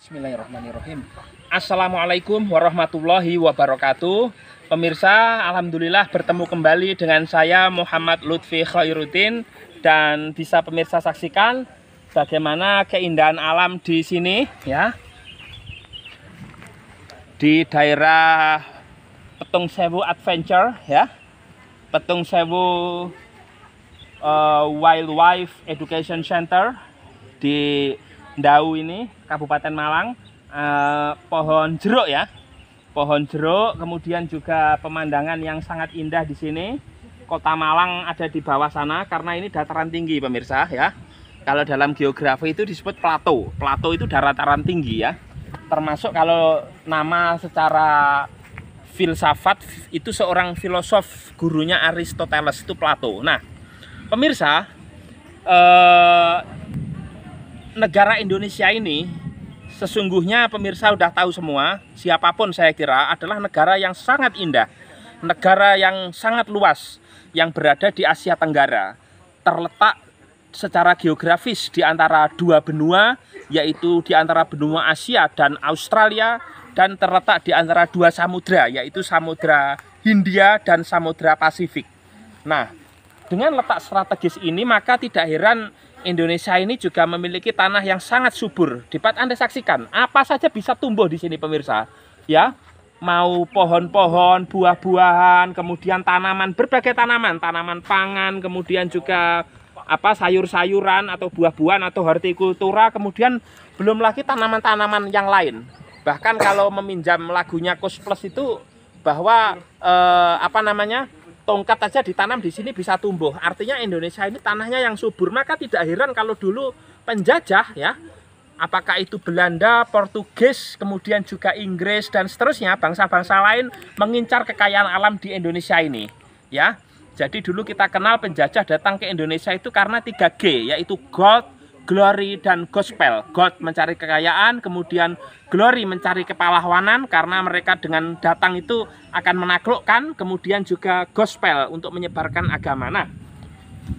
Bismillahirrahmanirrahim. Assalamualaikum warahmatullahi wabarakatuh. Pemirsa, alhamdulillah bertemu kembali dengan saya Muhammad Lutfi Khairuddin, dan bisa pemirsa saksikan bagaimana keindahan alam di sini ya. Di daerah Petung Sewu Adventure ya. Petung Sewu Wildlife Education Center di Ndau ini, Kabupaten Malang. Pohon jeruk ya, pohon jeruk, kemudian juga pemandangan yang sangat indah di sini. Kota Malang ada di bawah sana karena ini dataran tinggi pemirsa ya. Kalau dalam geografi itu disebut plato. Plato itu dataran tinggi ya. Termasuk kalau nama secara filsafat itu seorang filosof gurunya Aristoteles itu Plato. Nah, pemirsa, negara Indonesia ini sesungguhnya pemirsa udah tahu semua, siapapun saya kira adalah negara yang sangat indah, negara yang sangat luas, yang berada di Asia Tenggara, terletak secara geografis di antara dua benua, yaitu di antara benua Asia dan Australia, dan terletak di antara dua samudra, yaitu Samudra Hindia dan Samudra Pasifik. Nah, dengan letak strategis ini maka tidak heran Indonesia ini juga memiliki tanah yang sangat subur. Dapat Anda saksikan, apa saja bisa tumbuh di sini pemirsa. Ya, mau pohon-pohon, buah-buahan, kemudian tanaman, berbagai tanaman, tanaman pangan, kemudian juga sayur-sayuran atau buah-buahan atau hortikultura, kemudian belum lagi tanaman-tanaman yang lain. Bahkan kalau meminjam lagunya Koes Plus itu bahwa tongkat aja ditanam di sini bisa tumbuh. Artinya Indonesia ini tanahnya yang subur. Maka tidak heran kalau dulu penjajah ya, apakah itu Belanda, Portugis, kemudian juga Inggris dan seterusnya, bangsa-bangsa lain mengincar kekayaan alam di Indonesia ini ya. Jadi dulu kita kenal penjajah datang ke Indonesia itu karena 3G, yaitu gold, glory, dan gospel. Gold mencari kekayaan, kemudian glory mencari kepahlawanan karena mereka dengan datang itu akan menaklukkan, kemudian juga gospel untuk menyebarkan agama. Nah,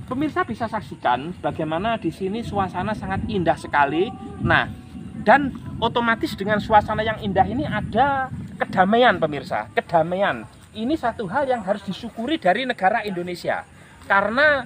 pemirsa bisa saksikan bagaimana di sini suasana sangat indah sekali. Nah, dan otomatis dengan suasana yang indah ini ada kedamaian pemirsa. Kedamaian ini satu hal yang harus disyukuri dari negara Indonesia, karena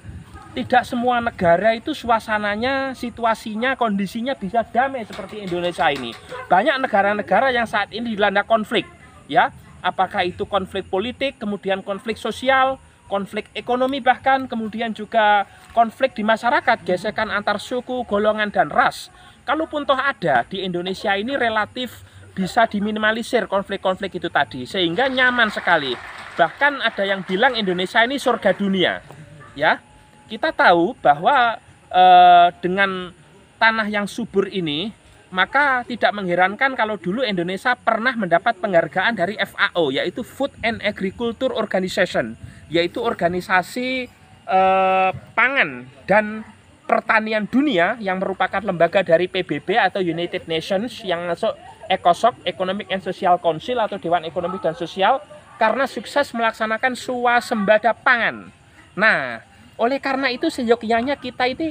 tidak semua negara itu suasananya, situasinya, kondisinya bisa damai seperti Indonesia ini. Banyak negara-negara yang saat ini dilanda konflik ya. Apakah itu konflik politik, kemudian konflik sosial, konflik ekonomi, bahkan kemudian juga konflik di masyarakat, gesekan antar suku, golongan, dan ras. Kalaupun toh ada, di Indonesia ini relatif bisa diminimalisir konflik-konflik itu tadi, sehingga nyaman sekali. Bahkan ada yang bilang Indonesia ini surga dunia ya. Kita tahu bahwa dengan tanah yang subur ini, maka tidak mengherankan kalau dulu Indonesia pernah mendapat penghargaan dari FAO, yaitu Food and Agriculture Organization, yaitu organisasi pangan dan pertanian dunia yang merupakan lembaga dari PBB atau United Nations, yang masuk ECOSOC, Economic and Social Council atau Dewan Ekonomi dan Sosial, karena sukses melaksanakan swasembada pangan. Nah, oleh karena itu seyogyanya kita ini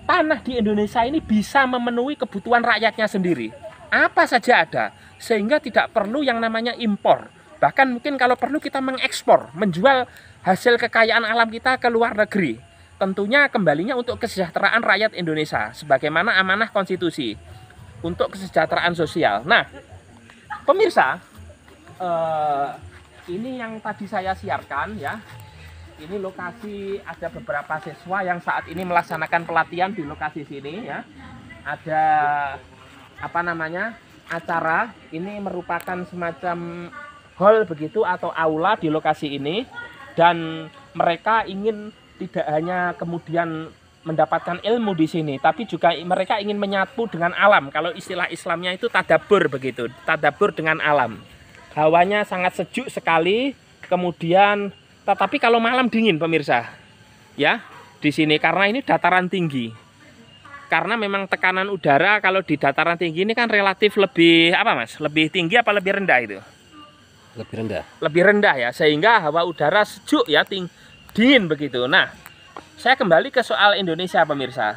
tanah di Indonesia ini bisa memenuhi kebutuhan rakyatnya sendiri. Apa saja ada, sehingga tidak perlu yang namanya impor. Bahkan mungkin kalau perlu kita mengekspor, menjual hasil kekayaan alam kita ke luar negeri. Tentunya kembalinya untuk kesejahteraan rakyat Indonesia, sebagaimana amanah konstitusi untuk kesejahteraan sosial. Nah, pemirsa, ini yang tadi saya siarkan ya. Ini lokasi, ada beberapa siswa yang saat ini melaksanakan pelatihan di lokasi sini ya. Ada acara. Ini merupakan semacam hall begitu atau aula di lokasi ini, dan mereka ingin tidak hanya kemudian mendapatkan ilmu di sini, tapi juga mereka ingin menyatu dengan alam. Kalau istilah Islamnya itu tadabbur begitu, tadabbur dengan alam. Hawanya sangat sejuk sekali, kemudian tetapi kalau malam dingin pemirsa ya di sini, karena ini dataran tinggi. Karena memang tekanan udara kalau di dataran tinggi ini kan relatif lebih lebih tinggi apa lebih rendah itu? Lebih rendah. Lebih rendah ya, sehingga hawa udara sejuk ya, dingin begitu. Nah, saya kembali ke soal Indonesia pemirsa.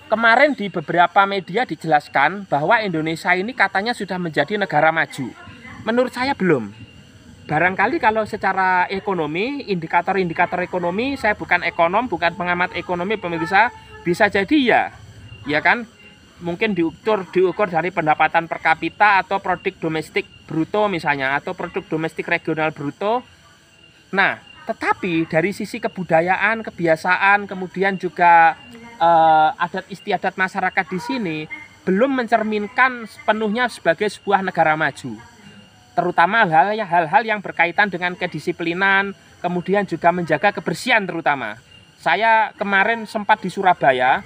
kemarin di beberapa media dijelaskan bahwa Indonesia ini katanya sudah menjadi negara maju. Menurut saya belum. Barangkali kalau secara ekonomi, indikator-indikator ekonomi, saya bukan ekonom, bukan pengamat ekonomi pemirsa, bisa jadi ya kan? Mungkin diukur dari pendapatan per kapita atau produk domestik bruto misalnya, atau produk domestik regional bruto. Nah, tetapi dari sisi kebudayaan, kebiasaan, kemudian juga adat istiadat masyarakat di sini belum mencerminkan sepenuhnya sebagai sebuah negara maju. Terutama hal-hal yang berkaitan dengan kedisiplinan, kemudian juga menjaga kebersihan terutama. Saya kemarin sempat di Surabaya,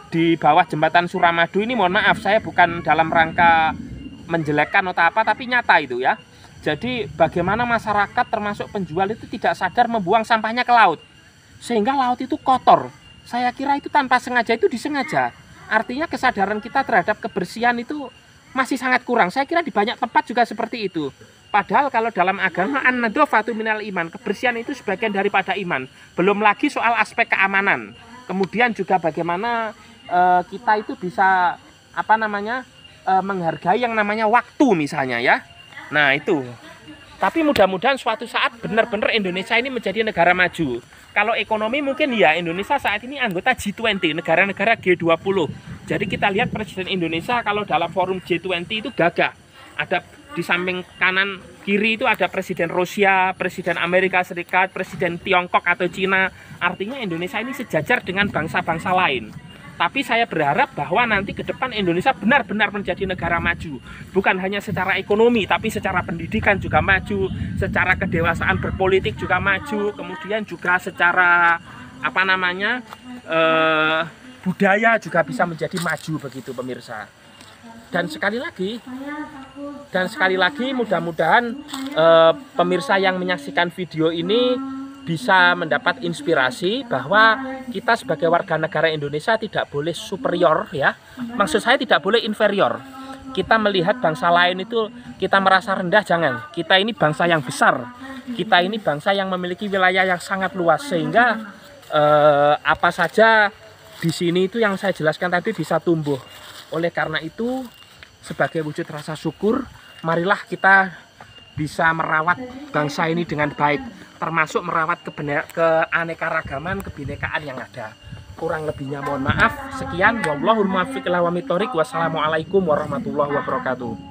di bawah jembatan Suramadu ini, mohon maaf saya bukan dalam rangka menjelekkan atau apa, tapi nyata itu ya. Jadi bagaimana masyarakat termasuk penjual itu tidak sadar membuang sampahnya ke laut, sehingga laut itu kotor. Saya kira itu tanpa sengaja, itu disengaja. Artinya kesadaran kita terhadap kebersihan itu masih sangat kurang. Saya kira di banyak tempat juga seperti itu. Padahal kalau dalam agama an-nadhafatu minal iman, kebersihan itu sebagian daripada iman. Belum lagi soal aspek keamanan. Kemudian juga bagaimana kita itu bisa menghargai yang namanya waktu misalnya ya. Nah itu. Tapi mudah-mudahan suatu saat benar-benar Indonesia ini menjadi negara maju. Kalau ekonomi mungkin ya Indonesia saat ini anggota G20, negara-negara G20. Jadi kita lihat Presiden Indonesia kalau dalam forum G20 itu gagah. Ada di samping kanan kiri itu ada Presiden Rusia, Presiden Amerika Serikat, Presiden Tiongkok atau Cina. Artinya Indonesia ini sejajar dengan bangsa-bangsa lain. Tapi saya berharap bahwa nanti ke depan Indonesia benar-benar menjadi negara maju. Bukan hanya secara ekonomi, tapi secara pendidikan juga maju, secara kedewasaan berpolitik juga maju, kemudian juga secara budaya juga bisa menjadi maju begitu pemirsa. Dan sekali lagi mudah-mudahan pemirsa yang menyaksikan video ini bisa mendapat inspirasi bahwa kita sebagai warga negara Indonesia tidak boleh superior ya. Maksud saya tidak boleh inferior. Kita melihat bangsa lain itu kita merasa rendah, jangan. Kita ini bangsa yang besar. Kita ini bangsa yang memiliki wilayah yang sangat luas sehingga apa saja di sini itu yang saya jelaskan tadi bisa tumbuh. Oleh karena itu sebagai wujud rasa syukur, marilah kita bisa merawat bangsa ini dengan baik, termasuk merawat keanekaragaman, kebinekaan yang ada. Kurang lebihnya mohon maaf. Sekian, wallahul muwaffiq ila aqwamit thoriq. Wassalamualaikum warahmatullahi wabarakatuh.